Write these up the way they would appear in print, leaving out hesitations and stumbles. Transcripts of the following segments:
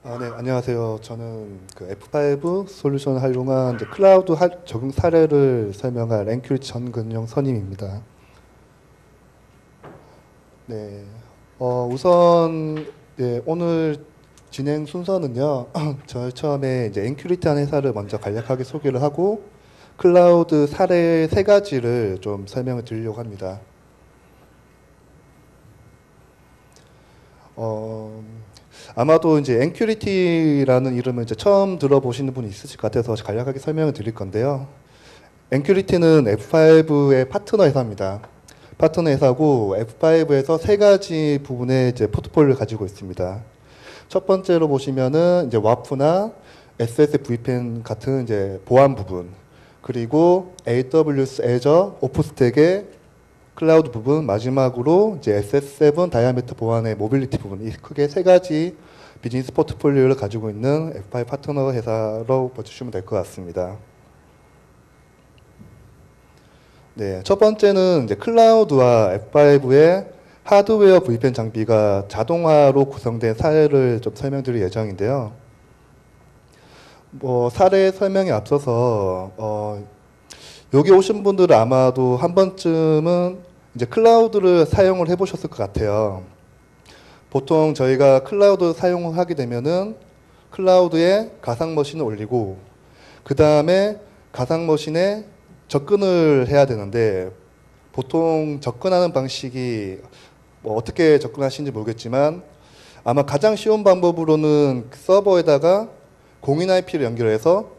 네, 안녕하세요. 저는 그 F5 솔루션을 활용한 이제 클라우드 적용 사례를 설명할 앵큐리티 전근영 선임입니다. 네, 우선 오늘 진행 순서는요. 저 처음에 이제 앵큐리티한 회사를 먼저 간략하게 소개를 하고 클라우드 사례 세 가지를 좀 설명을 드리려고 합니다. 어, 아마도 이제 앵큐리티라는 이름을 이제 처음 들어보시는 분이 있으실 것 같아서 간략하게 설명을 드릴 건데요. 앵큐리티는 F5의 파트너 회사입니다. 파트너 회사고 F5에서 세 가지 부분의 이제 포트폴리오를 가지고 있습니다. 첫 번째로 보시면은 이제 와프나 SS VPN 같은 이제 보안 부분, 그리고 AWS Azure 오프스택의 클라우드 부분, 마지막으로 이제 SS7 다이아미터 보안의 모빌리티 부분, 이 크게 세 가지 비즈니스 포트폴리오를 가지고 있는 F5 파트너 회사로 보시면 될 것 같습니다. 네, 첫 번째는 이제 클라우드와 F5의 하드웨어 VPN 장비가 자동화로 구성된 사례를 좀 설명드릴 예정인데요. 사례 설명에 앞서서 여기 오신 분들은 아마도 한 번쯤은 이제 클라우드를 사용을 해보셨을 것 같아요. 보통 저희가 클라우드 사용을 하게 되면은 클라우드에 가상 머신을 올리고 그 다음에 가상 머신에 접근을 해야 되는데 보통 접근하는 방식이 어떻게 접근하시는지 모르겠지만 아마 가장 쉬운 방법으로는 서버에다가 공인 IP를 연결해서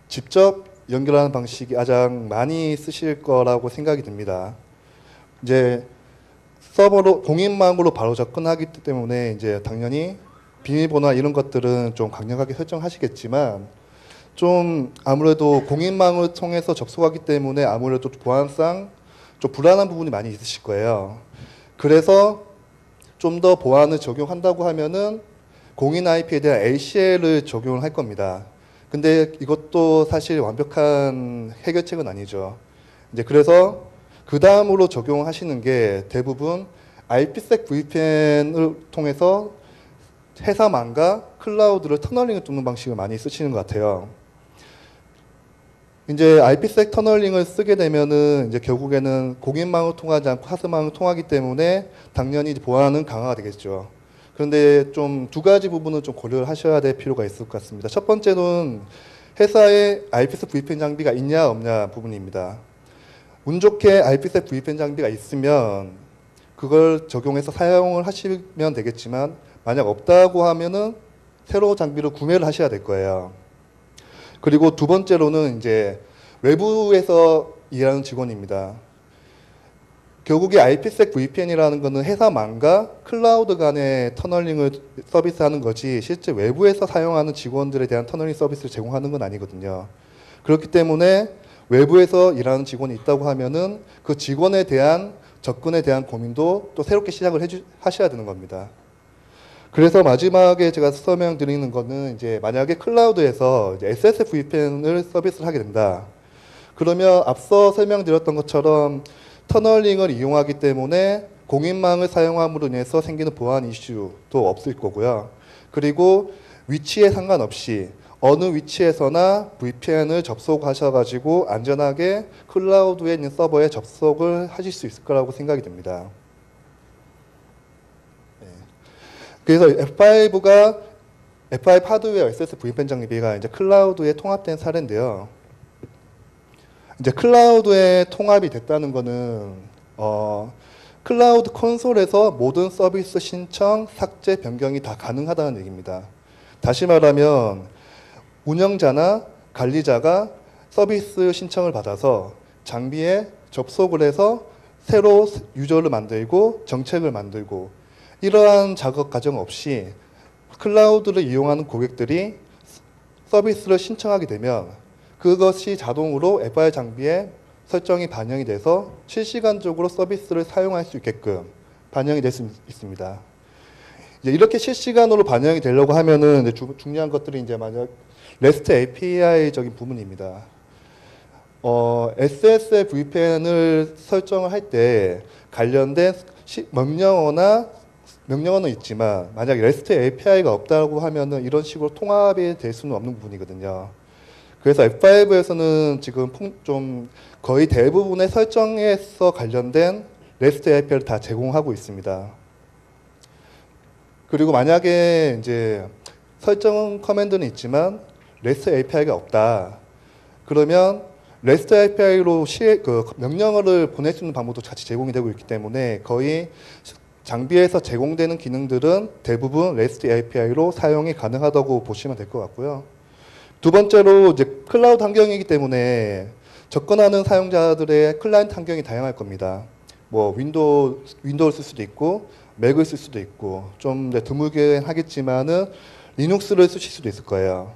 직접 연결하는 방식이 가장 많이 쓰실 거라고 생각이 듭니다. 이제 서버로 공인망으로 바로 접근하기 때문에 이제 당연히 비밀번호나 이런 것들은 좀 강력하게 설정하시겠지만 좀 아무래도 공인망을 통해서 접속하기 때문에 아무래도 보안상 좀 불안한 부분이 많이 있으실 거예요. 그래서 좀 더 보안을 적용한다고 하면은 공인 IP에 대한 ACL을 적용을 할 겁니다. 근데 이것도 사실 완벽한 해결책은 아니죠. 이제 그래서 그 다음으로 적용하시는 게 대부분 IPsec VPN을 통해서 회사망과 클라우드를 터널링을 뚫는 방식을 많이 쓰시는 것 같아요. 이제 IPsec 터널링을 쓰게 되면은 이제 결국에는 공인망을 통하지 않고 하스망을 통하기 때문에 당연히 보안은 강화가 되겠죠. 그런데 좀 두 가지 부분은 좀 고려를 하셔야 될 필요가 있을 것 같습니다. 첫 번째는 회사에 IPsec VPN 장비가 있냐 없냐 부분입니다. 운 좋게 IPsec VPN 장비가 있으면 그걸 적용해서 사용을 하시면 되겠지만 만약 없다고 하면은 새로 장비를 구매를 하셔야 될 거예요. 그리고 두 번째로는 이제 외부에서 일하는 직원입니다. 결국에 IPsec VPN이라는 것은 회사망과 클라우드 간의 터널링을 서비스하는 거지 실제 외부에서 사용하는 직원들에 대한 터널링 서비스를 제공하는 건 아니거든요. 그렇기 때문에 외부에서 일하는 직원이 있다고 하면은 그 직원에 대한 접근에 대한 고민도 또 새롭게 시작을 하셔야 되는 겁니다. 그래서 마지막에 제가 설명드리는 거는 이제 만약에 클라우드에서 이제 SS VPN을 서비스를 하게 된다. 그러면 앞서 설명드렸던 것처럼 터널링을 이용하기 때문에 공인망을 사용함으로 인해서 생기는 보안 이슈도 없을 거고요. 그리고 위치에 상관없이 어느 위치에서나 VPN을 접속하셔가지고 안전하게 클라우드에 있는 서버에 접속을 하실 수 있을 거라고 생각이 됩니다. 그래서 F5 하드웨어 SS VPN 장비가 이제 클라우드에 통합된 사례인데요. 이제 클라우드에 통합이 됐다는 거는 클라우드 콘솔에서 모든 서비스 신청, 삭제, 변경이 다 가능하다는 얘기입니다. 다시 말하면 운영자나 관리자가 서비스 신청을 받아서 장비에 접속을 해서 새로 유저를 만들고 정책을 만들고 이러한 작업 과정 없이 클라우드를 이용하는 고객들이 서비스를 신청하게 되면 그것이 자동으로 F5 장비에 설정이 반영이 돼서 실시간적으로 서비스를 사용할 수 있게끔 반영이 될 수 있습니다. 이제 이렇게 실시간으로 반영이 되려고 하면은 중요한 것들이 이제 만약 REST API적인 부분입니다. SS VPN을 설정을 할 때 관련된 명령어나 명령어는 있지만 만약 REST API가 없다고 하면은 이런 식으로 통합이 될 수는 없는 부분이거든요. 그래서 F5에서는 지금 좀 거의 대부분의 설정에서 관련된 REST API를 다 제공하고 있습니다. 그리고 만약에 이제 설정 커맨드는 있지만 REST API가 없다. 그러면 REST API로 명령어를 보낼 수 있는 방법도 같이 제공이 되고 있기 때문에 거의 장비에서 제공되는 기능들은 대부분 REST API로 사용이 가능하다고 보시면 될 것 같고요. 두 번째로 이제 클라우드 환경이기 때문에 접근하는 사용자들의 클라이언트 환경이 다양할 겁니다. 뭐 윈도우를 쓸 수도 있고 맥을 쓸 수도 있고 좀 드물게 하겠지만은 리눅스를 쓰실 수도 있을 거예요.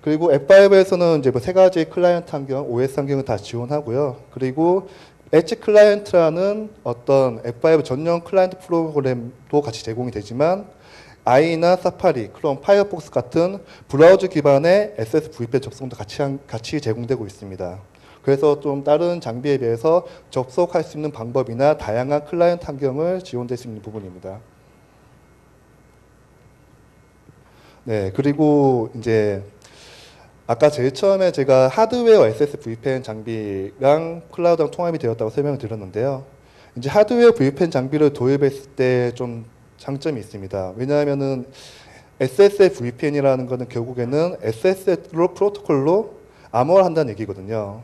그리고 F5에서는 이제 뭐 세 가지 클라이언트 환경, OS 환경을 다 지원하고요. 그리고 엣지 클라이언트라는 어떤 F5 전용 클라이언트 프로그램도 같이 제공이 되지만 IE나 사파리, 크롬, 파이어폭스 같은 브라우저 기반의 SSVPN 접속도 같이 제공되고 있습니다. 그래서 좀 다른 장비에 비해서 접속할 수 있는 방법이나 다양한 클라이언트 환경을 지원될 수 있는 부분입니다. 네, 그리고 이제 아까 제일 처음에 제가 하드웨어 SSVPN 장비랑 클라우드랑 통합이 되었다고 설명을 드렸는데요. 이제 하드웨어 VPN 장비를 도입했을 때 좀 장점이 있습니다. 왜냐하면은 SSVPN이라는 거는 결국에는 SSL 프로토콜로 암호화를 한다는 얘기거든요.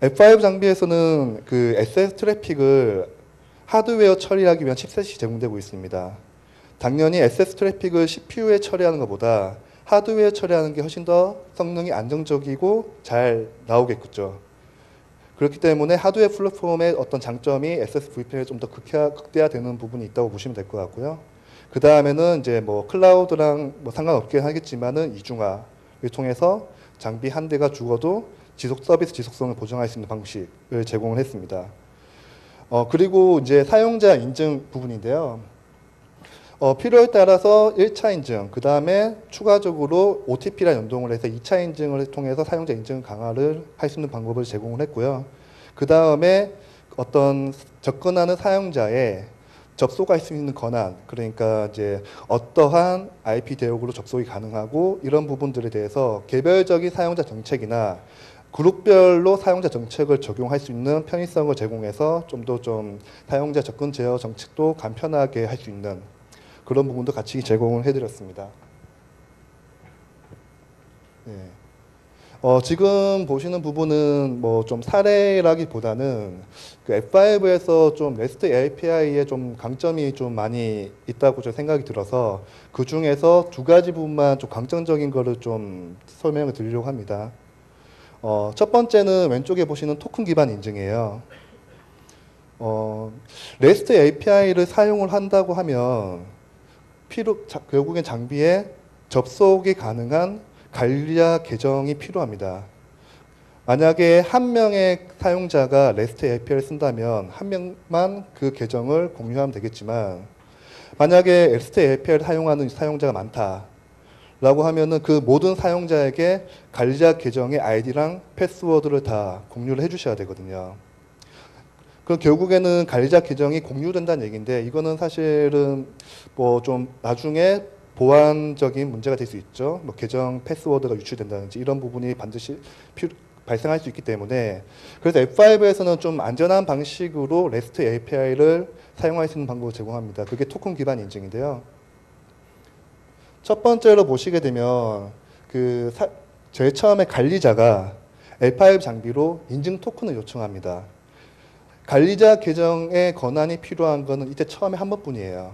F5 장비에서는 그 SS 트래픽을 하드웨어 처리하기 위한 칩셋이 제공되고 있습니다. 당연히 SS 트래픽을 CPU에 처리하는 것보다 하드웨어 처리하는 게 훨씬 더 성능이 안정적이고 잘 나오겠죠. 그렇기 때문에 하드웨어 플랫폼의 어떤 장점이 SSVPN에 좀 더 극대화되는 부분이 있다고 보시면 될 것 같고요. 그 다음에는 이제 뭐 클라우드랑 뭐 상관없긴 하겠지만은 이중화를 통해서 장비 한 대가 죽어도 서비스 지속성을 보장할 수 있는 방식을 제공을 했습니다. 그리고 이제 사용자 인증 부분인데요. 필요에 따라서 1차 인증, 그 다음에 추가적으로 OTP랑 연동을 해서 2차 인증을 통해서 사용자 인증 강화를 할 수 있는 방법을 제공을 했고요. 그 다음에 어떤 접근하는 사용자의 접속할 수 있는 권한, 그러니까 이제 어떠한 IP 대역으로 접속이 가능하고 이런 부분들에 대해서 개별적인 사용자 정책이나 그룹별로 사용자 정책을 적용할 수 있는 편의성을 제공해서 좀 더 사용자 접근 제어 정책도 간편하게 할 수 있는 그런 부분도 같이 제공을 해드렸습니다. 네. 지금 보시는 부분은 뭐 좀 사례라기보다는 그 F5에서 좀 REST API에 좀 강점이 좀 많이 있다고 저 생각이 들어서 그 중에서 두 가지 부분만 좀 강점적인 거를 좀 설명을 드리려고 합니다. 첫 번째는 왼쪽에 보시는 토큰 기반 인증이에요. REST API를 사용을 한다고 하면 결국엔 장비에 접속이 가능한 관리자 계정이 필요합니다. 만약에 한 명의 사용자가 REST API를 쓴다면 한 명만 그 계정을 공유하면 되겠지만 만약에 REST API를 사용하는 사용자가 많다라고 하면은 그 모든 사용자에게 관리자 계정의 아이디랑 패스워드를 다 공유를 해주셔야 되거든요. 그럼 결국에는 관리자 계정이 공유된다는 얘기인데 이거는 사실은 뭐 좀 나중에 보안적인 문제가 될 수 있죠. 뭐 계정 패스워드가 유출된다든지 이런 부분이 반드시 발생할 수 있기 때문에 그래서 F5에서는 좀 안전한 방식으로 REST API를 사용할 수 있는 방법을 제공합니다. 그게 토큰 기반 인증인데요. 첫 번째로 보시게 되면 제일 처음에 관리자가 L5 장비로 인증 토큰을 요청합니다. 관리자 계정의 권한이 필요한 것은 이때 처음에 한 번뿐이에요.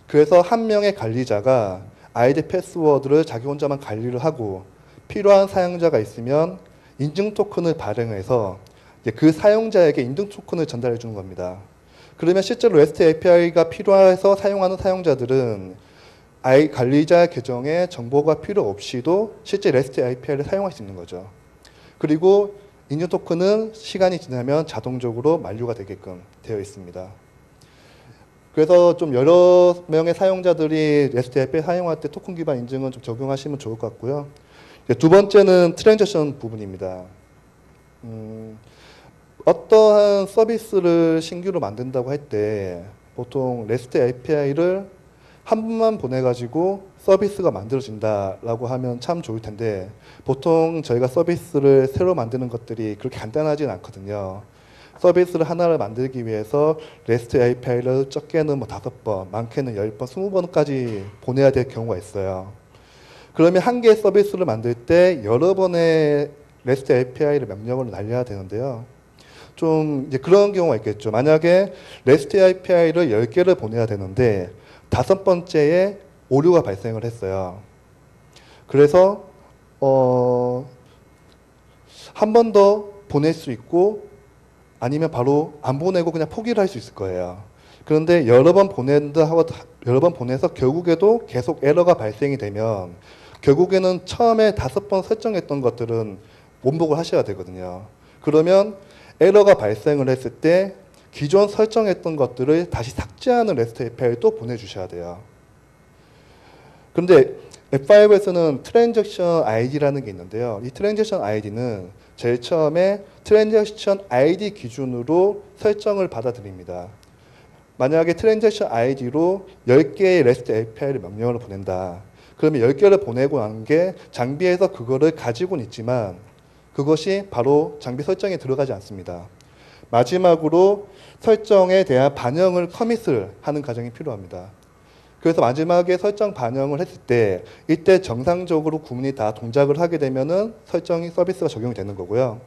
그래서 한 명의 관리자가 아이디 패스워드를 자기 혼자만 관리를 하고 필요한 사용자가 있으면 인증 토큰을 발행해서 이제 그 사용자에게 인증 토큰을 전달해 주는 겁니다. 그러면 실제로 REST API가 필요해서 사용하는 사용자들은 관리자 계정에 정보가 필요 없이도 실제 REST API를 사용할 수 있는 거죠. 그리고 인증 토큰은 시간이 지나면 자동적으로 만료가 되게끔 되어 있습니다. 그래서 좀 여러 명의 사용자들이 REST API 사용할 때 토큰 기반 인증은 좀 적용하시면 좋을 것 같고요. 두 번째는 트랜잭션 부분입니다. 어떠한 서비스를 신규로 만든다고 할 때 보통 REST API를 한 번만 보내가지고 서비스가 만들어진다라고 하면 참 좋을 텐데 보통 저희가 서비스를 새로 만드는 것들이 그렇게 간단하진 않거든요. 서비스를 하나를 만들기 위해서 REST API를 적게는 뭐 5번, 많게는 10번, 20번까지 보내야 될 경우가 있어요. 그러면 한 개의 서비스를 만들 때 여러 번의 REST API를 명령을 날려야 되는데요. 좀 이제 그런 경우가 있겠죠. 만약에 REST API를 10개를 보내야 되는데 5번째에 오류가 발생을 했어요. 그래서 한 번 더 보낼 수 있고 아니면 바로 안 보내고 그냥 포기를 할 수 있을 거예요. 그런데 여러 번 보낸다 하고 여러 번 보내서 결국에도 계속 에러가 발생이 되면 결국에는 처음에 5번 설정했던 것들은 원복을 하셔야 되거든요. 그러면 에러가 발생을 했을 때 기존 설정했던 것들을 다시 삭제하는 REST API를 또 보내주셔야 돼요. 그런데 F5에서는 트랜잭션 ID라는 게 있는데요. 이 트랜잭션 ID는 제일 처음에 트랜잭션 ID 기준으로 설정을 받아들입니다. 만약에 트랜잭션 ID로 10개의 REST API를 명령을 보낸다. 그러면 10개를 보내고 난 게 장비에서 그거를 가지고는 있지만 그것이 바로 장비 설정에 들어가지 않습니다. 마지막으로 설정에 대한 반영을 커밋을 하는 과정이 필요합니다. 그래서 마지막에 설정 반영을 했을 때 이때 정상적으로 구문이 다 동작을 하게 되면은 설정이 서비스가 적용이 되는 거고요.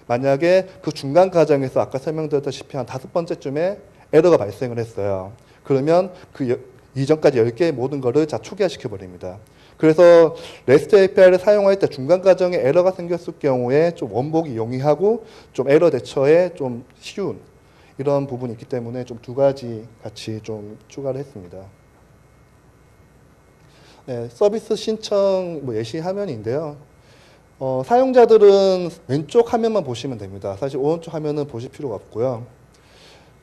만약에 그 중간 과정에서 아까 설명드렸다시피 한 5번째쯤에 에러가 발생을 했어요. 그러면 그 이전까지 10개의 모든 거를 다 초기화시켜 버립니다. 그래서 REST API를 사용할 때 중간 과정에 에러가 생겼을 경우에 좀 원복이 용이하고 좀 에러 대처에 좀 쉬운 이런 부분이 있기 때문에 좀 두 가지 같이 좀 추가를 했습니다. 네, 서비스 신청 뭐 예시 화면인데요. 사용자들은 왼쪽 화면만 보시면 됩니다. 사실 오른쪽 화면은 보실 필요가 없고요.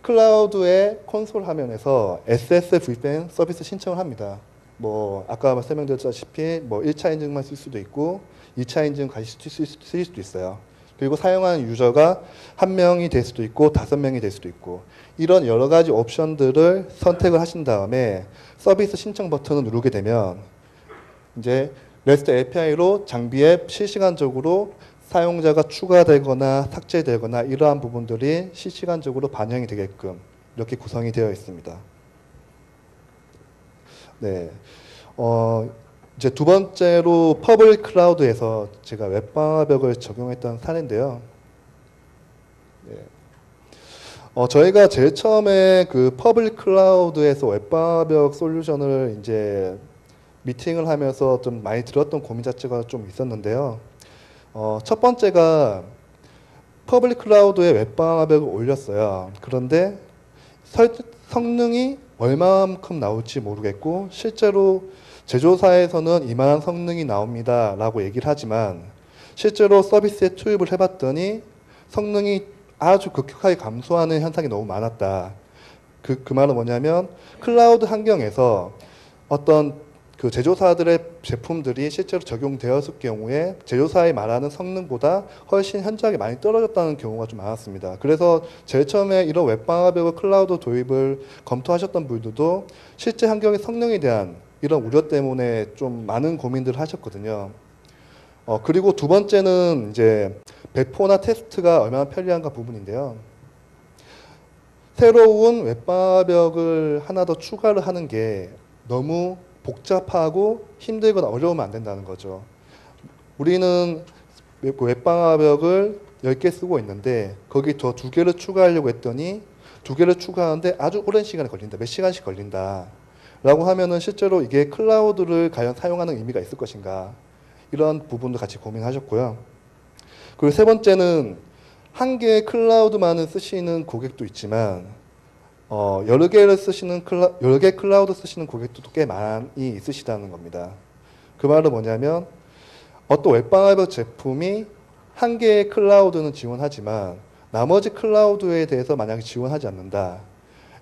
클라우드의 콘솔 화면에서 SSVPN 서비스 신청을 합니다. 뭐 아까 설명드렸다시피 뭐 1차 인증만 쓸 수도 있고 2차 인증 같이 쓸 수도 있어요. 그리고 사용하는 유저가 1명이 될 수도 있고 5명이 될 수도 있고 이런 여러 가지 옵션들을 선택을 하신 다음에 서비스 신청 버튼을 누르게 되면 이제 REST API로 장비에 실시간적으로 사용자가 추가되거나 삭제되거나 이러한 부분들이 실시간적으로 반영이 되게끔 이렇게 구성이 되어 있습니다. 네. 이제 두 번째로 퍼블릭 클라우드에서 제가 웹방화벽을 적용했던 사례인데요. 네. 저희가 제일 처음에 그 퍼블릭 클라우드에서 웹방화벽 솔루션을 이제 미팅을 하면서 좀 많이 들었던 고민 자체가 좀 있었는데요. 첫 번째가 퍼블릭 클라우드에 웹방화벽을 올렸어요. 그런데 성능이 얼마만큼 나올지 모르겠고 실제로 제조사에서는 이만한 성능이 나옵니다 라고 얘기를 하지만 실제로 서비스에 투입을 해봤더니 성능이 아주 급격하게 감소하는 현상이 너무 많았다. 그 말은 뭐냐면 클라우드 환경에서 어떤 그 제조사들의 제품들이 실제로 적용되었을 경우에 제조사의 말하는 성능보다 훨씬 현저하게 많이 떨어졌다는 경우가 좀 많았습니다. 그래서 제일 처음에 이런 웹방화벽 클라우드 도입을 검토하셨던 분들도 실제 환경의 성능에 대한 이런 우려 때문에 좀 많은 고민들을 하셨거든요. 그리고 두 번째는 이제 배포나 테스트가 얼마나 편리한가 부분인데요. 새로운 웹방화벽을 하나 더 추가를 하는 게 너무 복잡하고 힘들거나 어려우면 안 된다는 거죠. 우리는 웹방화벽을 10개 쓰고 있는데 거기 더 2개를 추가하려고 했더니 2개를 추가하는데 아주 오랜 시간이 걸린다. 몇 시간씩 걸린다. 라고 하면은 실제로 이게 클라우드를 과연 사용하는 의미가 있을 것인가. 이런 부분도 같이 고민하셨고요. 그리고 세 번째는 한 개의 클라우드만을 쓰시는 고객도 있지만 여러 개 클라우드 쓰시는 고객도 꽤 많이 있으시다는 겁니다. 그 말은 뭐냐면 어떤 웹방화벽 제품이 한 개의 클라우드는 지원하지만 나머지 클라우드에 대해서 만약에 지원하지 않는다.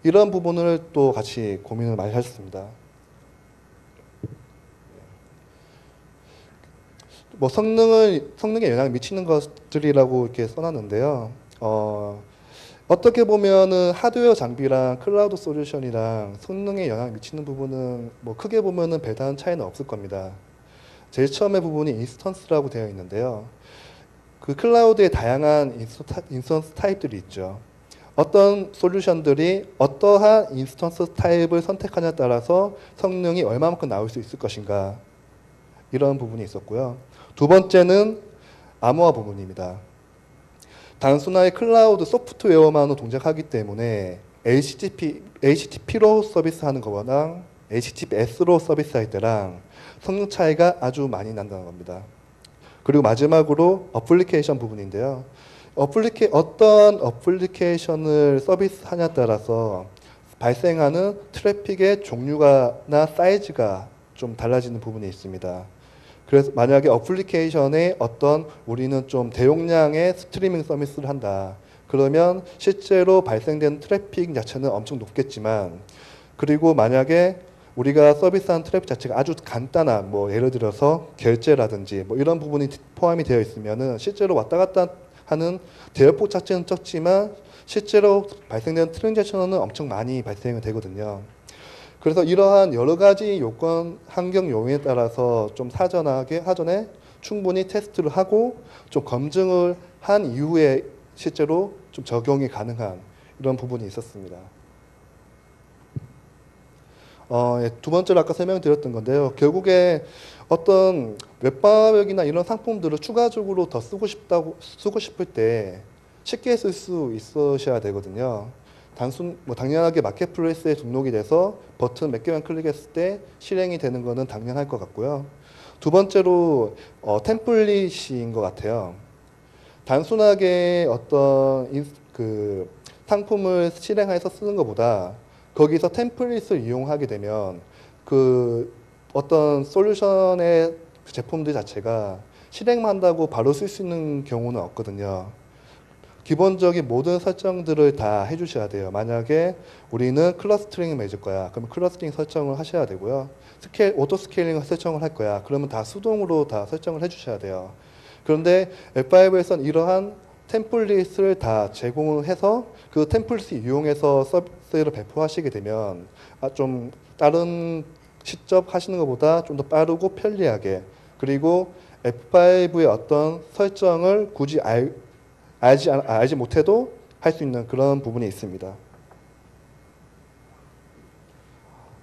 이런 부분을 또 같이 고민을 많이 하셨습니다. 뭐 성능에 영향을 미치는 것들이라고 이렇게 써놨는데요. 어떻게 보면은 하드웨어 장비랑 클라우드 솔루션이랑 성능에 영향 미치는 부분은 뭐 크게 보면은 별다른 차이는 없을 겁니다. 제일 처음에 부분이 인스턴스라고 되어 있는데요. 그 클라우드에 다양한 인스턴스 타입들이 있죠. 어떤 솔루션들이 어떠한 인스턴스 타입을 선택하냐에 따라서 성능이 얼마만큼 나올 수 있을 것인가, 이런 부분이 있었고요. 두 번째는 암호화 부분입니다. 단순하게 클라우드 소프트웨어만으로 동작하기 때문에 HTTP로 서비스하는 거랑 HTTPS로 서비스할 때랑 성능 차이가 아주 많이 난다는 겁니다. 그리고 마지막으로 어플리케이션 부분인데요. 어떤 어플리케이션을 서비스하냐에 따라서 발생하는 트래픽의 종류가나 사이즈가 좀 달라지는 부분이 있습니다. 그래서 만약에 어플리케이션에 우리는 좀 대용량의 스트리밍 서비스를 한다. 그러면 실제로 발생된 트래픽 자체는 엄청 높겠지만, 그리고 만약에 우리가 서비스한 트래픽 자체가 아주 간단한, 뭐 예를 들어서 결제라든지 뭐 이런 부분이 포함이 되어 있으면은 실제로 왔다 갔다 하는 대역폭 자체는 적지만 실제로 발생되는 트래픽 자체는 엄청 많이 발생이 되거든요. 그래서 이러한 여러 가지 요건, 환경 요인에 따라서 좀 사전에 충분히 테스트를 하고 좀 검증을 한 이후에 실제로 좀 적용이 가능한 이런 부분이 있었습니다. 예, 두 번째로 아까 설명드렸던 건데요. 결국에 어떤 웹방역이나 이런 상품들을 추가적으로 더 쓰고 싶을 때 쉽게 쓸 수 있으셔야 되거든요. 당연하게 마켓플레이스에 등록이 돼서 버튼 몇 개만 클릭했을 때 실행이 되는 거는 당연할 것 같고요. 두 번째로 템플릿인 것 같아요. 단순하게 그 상품을 실행해서 쓰는 것보다 거기서 템플릿을 이용하게 되면 그 어떤 솔루션의 제품들 자체가 실행만 한다고 바로 쓸 수 있는 경우는 없거든요. 기본적인 모든 설정들을 다 해주셔야 돼요. 만약에 우리는 클러스터링을 맺을 거야. 그러면 클러스터링 설정을 하셔야 되고요. 오토 스케일링 설정을 할 거야. 그러면 다 수동으로 다 설정을 해주셔야 돼요. 그런데 F5에서는 이러한 템플릿을 다 제공을 해서 그 템플릿을 이용해서 서비스를 배포하시게 되면 좀 다른 직접 하시는 것보다 좀 더 빠르고 편리하게, 그리고 F5의 어떤 설정을 굳이 알지 못해도 할 수 있는 그런 부분이 있습니다.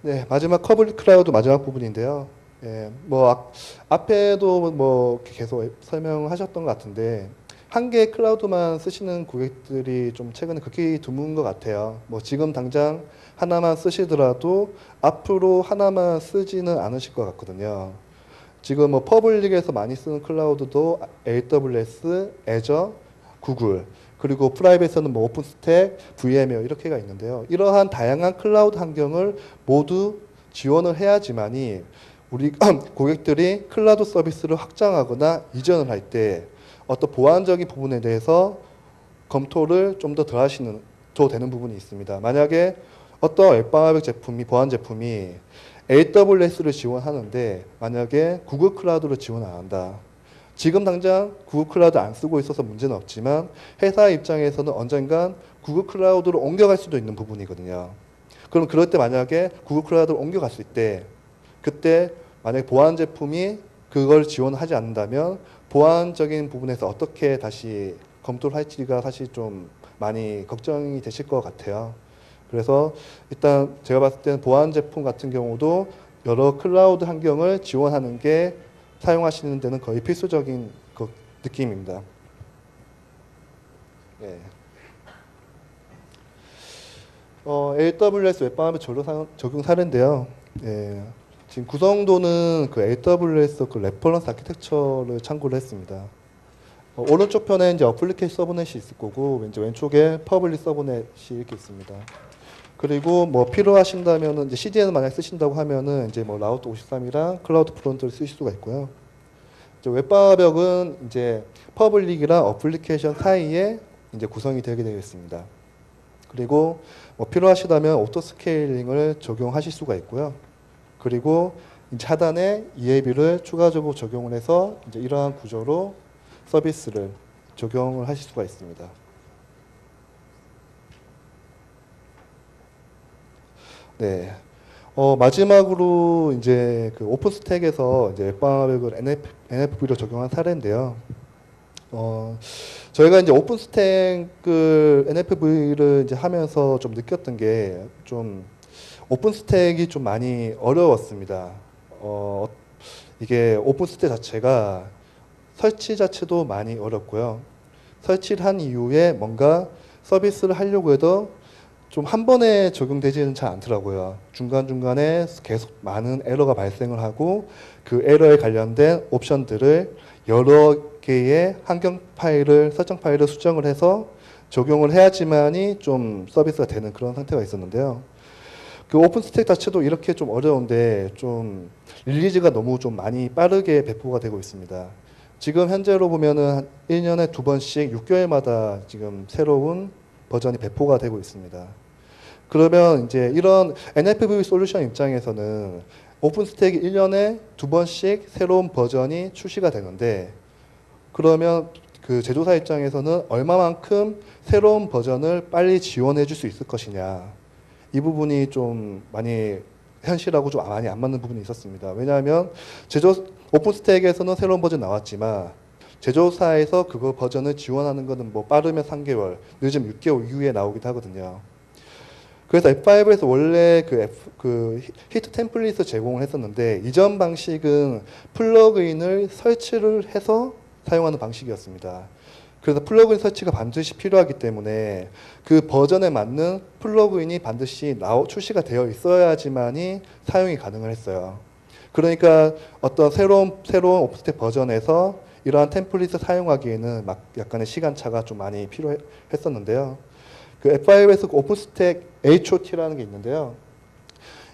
네, 마지막 커블 클라우드 마지막 부분인데요. 예, 뭐 앞에도 뭐 계속 설명하셨던 것 같은데 한 개의 클라우드만 쓰시는 고객들이 좀 최근에 극히 드문 것 같아요. 뭐 지금 당장 하나만 쓰시더라도 앞으로 하나만 쓰지는 않으실 것 같거든요. 지금 뭐 퍼블릭에서 많이 쓰는 클라우드도 AWS, Azure, 구글, 그리고 프라이빗에서는 뭐 오픈스택, VM웨어 이렇게가 있는데요. 이러한 다양한 클라우드 환경을 모두 지원을 해야지만이 우리 고객들이 클라우드 서비스를 확장하거나 이전을 할 때 어떤 보안적인 부분에 대해서 검토를 좀 더 더 되는 부분이 있습니다. 만약에 어떤 웹방화벽 제품이, 보안 제품이 AWS를 지원하는데 만약에 구글 클라우드를 지원 안 한다. 지금 당장 구글 클라우드 안 쓰고 있어서 문제는 없지만 회사 입장에서는 언젠간 구글 클라우드로 옮겨갈 수도 있는 부분이거든요. 그럼 그럴 때 만약에 구글 클라우드로 옮겨갔을 때 그때 만약에 보안 제품이 그걸 지원하지 않는다면 보안적인 부분에서 어떻게 다시 검토를 할지가 사실 좀 많이 걱정이 되실 것 같아요. 그래서 일단 제가 봤을 때는 보안 제품 같은 경우도 여러 클라우드 환경을 지원하는 게 사용하시는 데는 거의 필수적인 그 느낌입니다. 네. AWS 웹방화벽 적용 사례인데요. 예. 지금 구성도는 그 AWS 그 레퍼런스 아키텍처를 참고를 했습니다. 오른쪽 편에 이제 어플리케이션 서브넷이 있을 거고, 이제 왼쪽에 퍼블릭 서브넷이 이렇게 있습니다. 그리고 뭐 필요하신다면은 이제 CDN 만약 쓰신다고 하면은 이제 뭐 라우터 53이랑 클라우드 프론트를 쓰실 수가 있고요. 웹방화벽은 이제 퍼블릭이랑 어플리케이션 사이에 이제 구성이 되게 되어 있습니다. 그리고 뭐 필요하시다면 오토 스케일링을 적용하실 수가 있고요. 그리고 이제 하단에 EAB를 추가적으로 적용을 해서 이제 이러한 구조로 서비스를 적용을 하실 수가 있습니다. 네. 마지막으로 이제 그 오픈스택에서 이제 웹방화벽을 NFV로 적용한 사례인데요. 저희가 이제 오픈스택을 NFV를 이제 하면서 좀 느꼈던 게 좀 오픈스택이 좀 많이 어려웠습니다. 이게 오픈스택 자체가 설치 자체도 많이 어렵고요. 설치를 한 이후에 뭔가 서비스를 하려고 해도 좀 한 번에 적용되지는 잘 않더라고요. 중간중간에 계속 많은 에러가 발생을 하고 그 에러에 관련된 옵션들을 여러 개의 환경 파일을, 설정 파일을 수정을 해서 적용을 해야지만이 좀 서비스가 되는 그런 상태가 있었는데요. 그 오픈스택 자체도 이렇게 좀 어려운데 좀 릴리즈가 너무 좀 많이 빠르게 배포가 되고 있습니다. 지금 현재로 보면은 1년에 2번씩 6개월마다 지금 새로운 버전이 배포가 되고 있습니다. 그러면 이제 이런 NFV 솔루션 입장에서는 오픈스택이 1년에 2번씩 새로운 버전이 출시가 되는데 그러면 그 제조사 입장에서는 얼마만큼 새로운 버전을 빨리 지원해 줄 수 있을 것이냐. 이 부분이 좀 많이 현실하고 좀 많이 안 맞는 부분이 있었습니다. 왜냐하면 오픈스택에서는 새로운 버전 나왔지만 제조사에서 그거 버전을 지원하는 것은 뭐 빠르면 3개월, 늦으면 6개월 이후에 나오기도 하거든요. 그래서 F5에서 원래 그 히트 템플릿을 제공을 했었는데 이전 방식은 플러그인을 설치를 해서 사용하는 방식이었습니다. 그래서 플러그인 설치가 반드시 필요하기 때문에 그 버전에 맞는 플러그인이 반드시 출시가 되어 있어야지만이 사용이 가능을 했어요. 그러니까 어떤 새로운 오픈스택 버전에서 이러한 템플릿을 사용하기에는 막 약간의 시간차가 좀 많이 필요했었는데요. 그 F5에서 오픈스택 HOT라는 게 있는데요.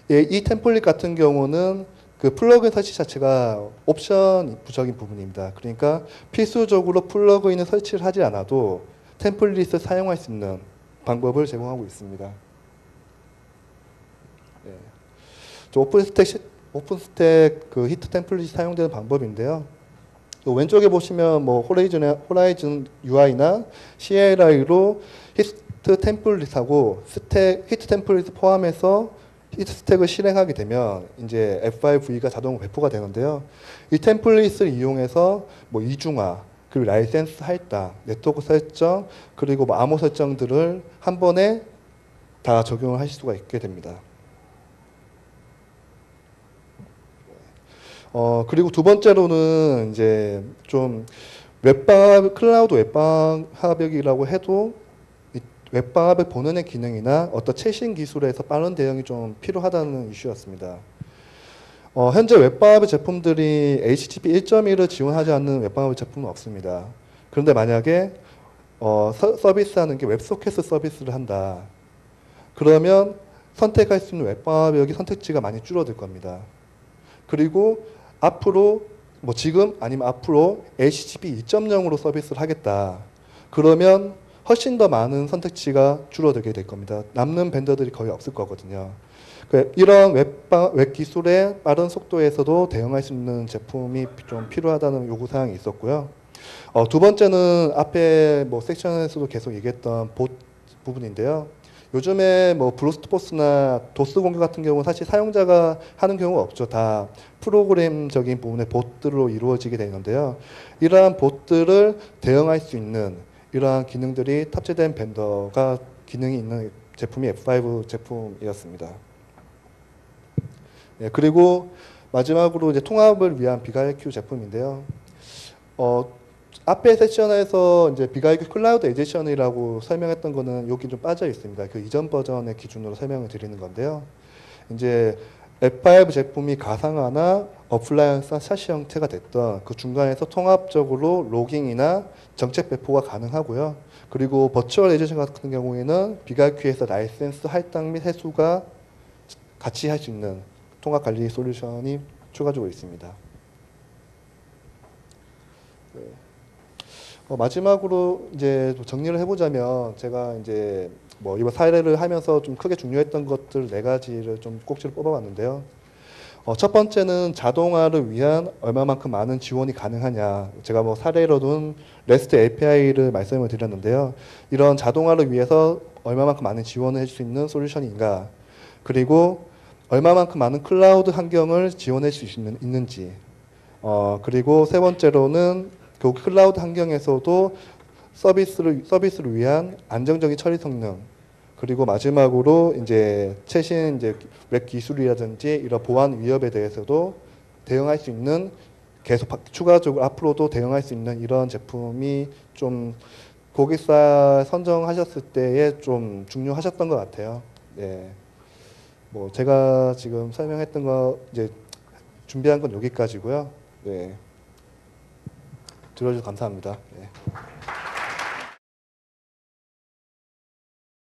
이 템플릿 같은 경우는 그 플러그인 설치 자체가 옵션 부적인 부분입니다. 그러니까 필수적으로 플러그인을 설치를 하지 않아도 템플릿을 사용할 수 있는 방법을 제공하고 있습니다. 네. 오픈스택 그 히트 템플릿이 사용되는 방법인데요. 왼쪽에 보시면 뭐 호라이즌 UI나 CLI로 히트 템플릿하고 히트 템플릿 포함해서 히트 스택을 실행하게 되면 이제 F5V가 자동으로 배포가 되는데요. 이 템플릿을 이용해서 뭐 이중화, 그리고 라이센스 할당, 네트워크 설정, 그리고 뭐 암호 설정들을 한 번에 다 적용을 하실 수가 있게 됩니다. 그리고 두 번째로는 이제 좀 클라우드 웹방화벽이라고 해도 웹방화벽 본연의 기능이나 어떤 최신 기술에서 빠른 대응이 좀 필요하다는 이슈였습니다. 현재 웹방화벽 제품들이 HTTP 1.1을 지원하지 않는 웹방화벽 제품은 없습니다. 그런데 만약에 서비스하는 게 웹소켓 서비스를 한다. 그러면 선택할 수 있는 웹방화벽이 선택지가 많이 줄어들 겁니다. 그리고 앞으로 뭐 지금 아니면 앞으로 HTTP 2.0으로 서비스를 하겠다. 그러면 훨씬 더 많은 선택지가 줄어들게 될 겁니다. 남는 벤더들이 거의 없을 거거든요. 이런 웹 기술의 빠른 속도에서도 대응할 수 있는 제품이 좀 필요하다는 요구사항이 있었고요. 두 번째는 앞에 뭐 섹션에서도 계속 얘기했던 봇 부분인데요. 요즘에 뭐 브루스포스나 도스 공격 같은 경우는 사실 사용자가 하는 경우가 없죠. 다 프로그램적인 부분의 봇들로 이루어지게 되는데요. 이러한 봇들을 대응할 수 있는 이러한 기능들이 탑재된 벤더가 기능이 있는 제품이 F5 제품이었습니다. 네, 그리고 마지막으로 이제 통합을 위한 비가이큐 제품인데요. 앞에 세션에서 이제 비가이큐 클라우드 에디션이라고 설명했던 거는 여기 좀 빠져 있습니다. 그 이전 버전의 기준으로 설명을 드리는 건데요. 이제 F5 제품이 가상화나 어플라이언스나 샤시 형태가 됐던 그 중간에서 통합적으로 로깅이나 정책 배포가 가능하고요. 그리고 버추얼 에디션 같은 경우에는 비가이큐에서 라이센스 할당 및 회수가 같이 할 수 있는 통합 관리 솔루션이 추가적으로 있습니다. 네. 마지막으로 이제 정리를 해보자면 제가 이제 뭐 이번 사례를 하면서 좀 크게 중요했던 것들 4가지를 좀 꼭지를 뽑아봤는데요. 첫 번째는 자동화를 위한 얼마만큼 많은 지원이 가능하냐. 제가 뭐 사례로는 REST API를 말씀을 드렸는데요. 이런 자동화를 위해서 얼마만큼 많은 지원을 해줄 수 있는 솔루션인가. 그리고 얼마만큼 많은 클라우드 환경을 지원할 수 있는지, 그리고 세 번째로는 그 클라우드 환경에서도 서비스를 위한 안정적인 처리 성능, 그리고 마지막으로 이제 최신 이제 웹 기술이라든지 이런 보안 위협에 대해서도 대응할 수 있는, 계속 추가적으로 앞으로도 대응할 수 있는 이런 제품이 좀 고객사 선정하셨을 때에 좀 중요하셨던 것 같아요. 네. 뭐 제가 지금 설명했던 거 이제 준비한 건 여기까지고요. 네. 들어주셔서 감사합니다. 네.